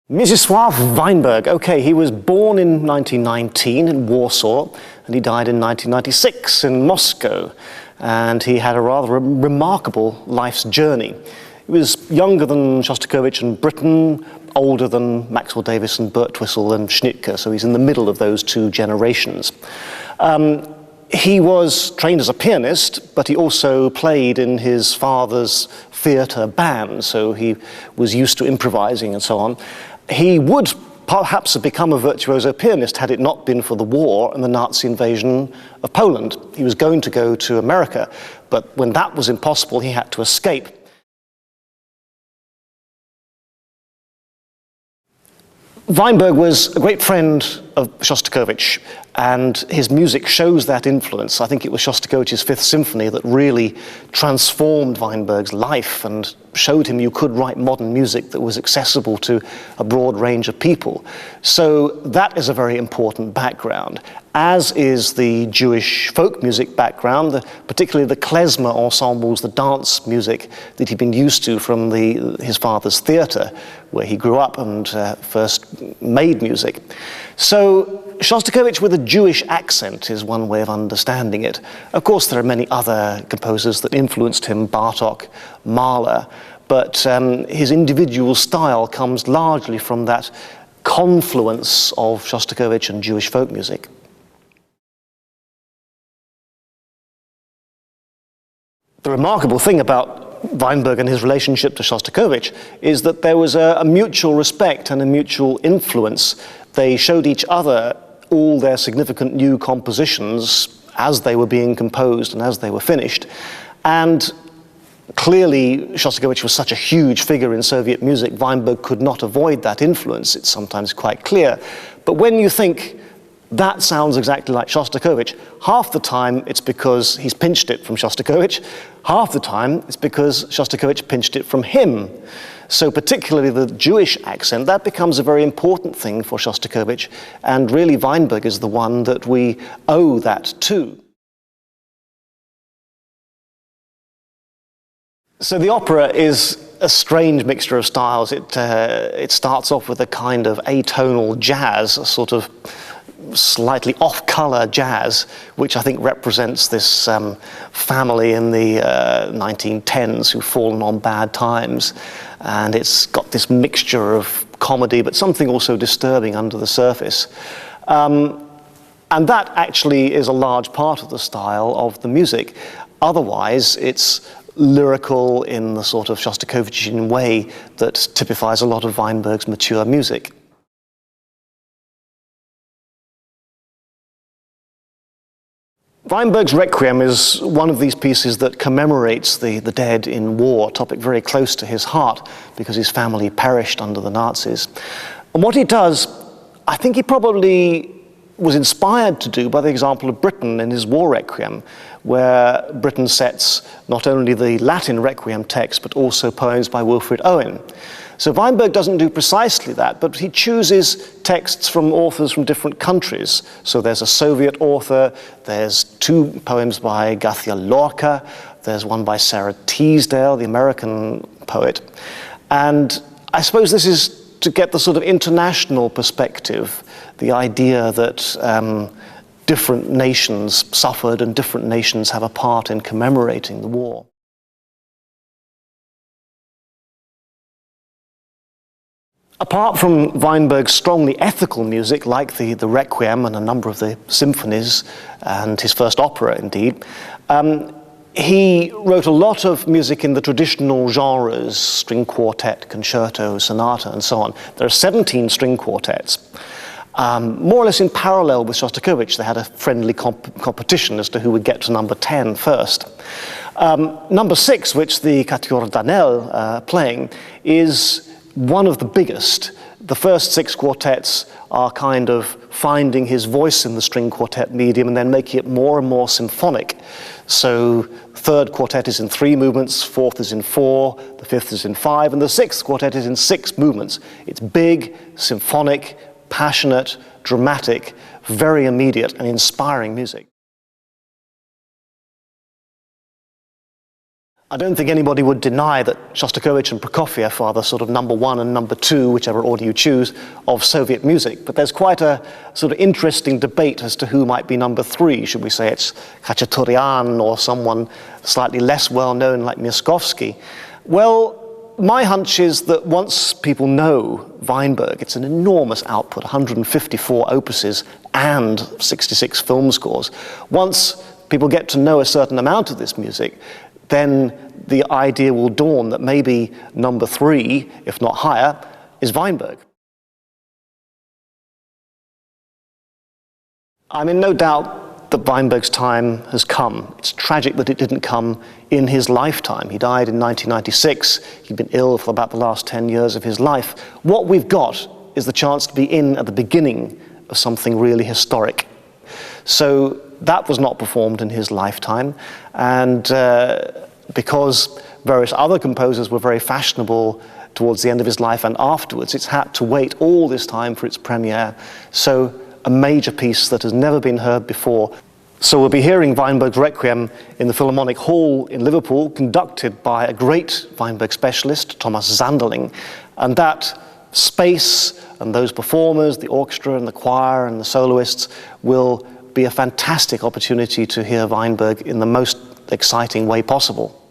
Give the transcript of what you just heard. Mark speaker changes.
Speaker 1: Mieczyslaw Weinberg, okay, he was born in 1919 in Warsaw and he died in 1996 in Moscow, and he had a rather remarkable life's journey. He was younger than Shostakovich and Britten, older than Maxwell Davis and Birtwistle and Schnittke, so he's in the middle of those two generations. He was trained as a pianist, but he also played in his father's theatre band, so he was used to improvising and so on. He would perhaps have become a virtuoso pianist had it not been for the war and the Nazi invasion of Poland. He was going to go to America, but when that was impossible, he had to escape. Weinberg was a great friend of Shostakovich, and his music shows that influence. I think it was Shostakovich's Fifth Symphony that really transformed Weinberg's life and showed him you could write modern music that was accessible to a broad range of people. So that is a very important background, as is the Jewish folk music background, particularly the klezmer ensembles, the dance music that he'd been used to from his father's theatre, where he grew up and first made music. So Shostakovich with a Jewish accent is one way of understanding it. Of course, there are many other composers that influenced him, Bartók, Mahler, but his individual style comes largely from that confluence of Shostakovich and Jewish folk music. The remarkable thing about Weinberg and his relationship to Shostakovich is that there was a mutual respect and a mutual influence. They showed each other all their significant new compositions as they were being composed and as they were finished. And clearly, Shostakovich was such a huge figure in Soviet music, Weinberg could not avoid that influence. It's sometimes quite clear. But when you think, that sounds exactly like Shostakovich, half the time it's because he's pinched it from Shostakovich, half the time it's because Shostakovich pinched it from him. So particularly the Jewish accent, that becomes a very important thing for Shostakovich, and really Weinberg is the one that we owe that to. So the opera is a strange mixture of styles. It starts off with a kind of atonal jazz, a sort of slightly off-color jazz, which I think represents this family in the 1910s who've fallen on bad times. And it's got this mixture of comedy, but something also disturbing under the surface. And that actually is a large part of the style of the music. Otherwise, it's lyrical in the sort of Shostakovichian way that typifies a lot of Weinberg's mature music. Weinberg's Requiem is one of these pieces that commemorates the dead in war, a topic very close to his heart because his family perished under the Nazis. And what he does, I think he probably was inspired to do by the example of Britten in his War Requiem, where Britten sets not only the Latin Requiem text, but also poems by Wilfred Owen. So Weinberg doesn't do precisely that, but he chooses texts from authors from different countries. So there's a Soviet author, there's two poems by Garcia Lorca, there's one by Sarah Teasdale, the American poet. And I suppose this is to get the sort of international perspective, the idea that different nations suffered and different nations have a part in commemorating the war. Apart from Weinberg's strongly ethical music, like the Requiem and a number of the symphonies, and his first opera indeed, he wrote a lot of music in the traditional genres, string quartet, concerto, sonata, and so on. There are 17 string quartets. More or less in parallel with Shostakovich, they had a friendly competition as to who would get to number 10 first. Number 6, which the Quatuor Danel playing, is one of the biggest. The first 6 quartets are kind of finding his voice in the string quartet medium and then making it more and more symphonic. So third quartet is in 3 movements, fourth is in 4, the fifth is in 5, and the 6th quartet is in 6 movements. It's big, symphonic, passionate, dramatic, very immediate and inspiring music. I don't think anybody would deny that Shostakovich and Prokofiev are the sort of number one and number two, whichever order you choose, of Soviet music. But there's quite a sort of interesting debate as to who might be number three. Should we say it's Khachaturian or someone slightly less well-known like Miaskovsky? Well, my hunch is that once people know Weinberg, it's an enormous output, 154 opuses and 66 film scores. Once people get to know a certain amount of this music, then the idea will dawn that maybe number three, if not higher, is Weinberg. I'm in no doubt that Weinberg's time has come. It's tragic that it didn't come in his lifetime. He died in 1996. He'd been ill for about the last 10 years of his life. What we've got is the chance to be in at the beginning of something really historic. So that was not performed in his lifetime, and because various other composers were very fashionable towards the end of his life and afterwards, it's had to wait all this time for its premiere. So a major piece that has never been heard before. So we'll be hearing Weinberg's Requiem in the Philharmonic Hall in Liverpool, conducted by a great Weinberg specialist, Thomas Zanderling, and that space and those performers, the orchestra and the choir and the soloists, will be a fantastic opportunity to hear Weinberg in the most exciting way possible.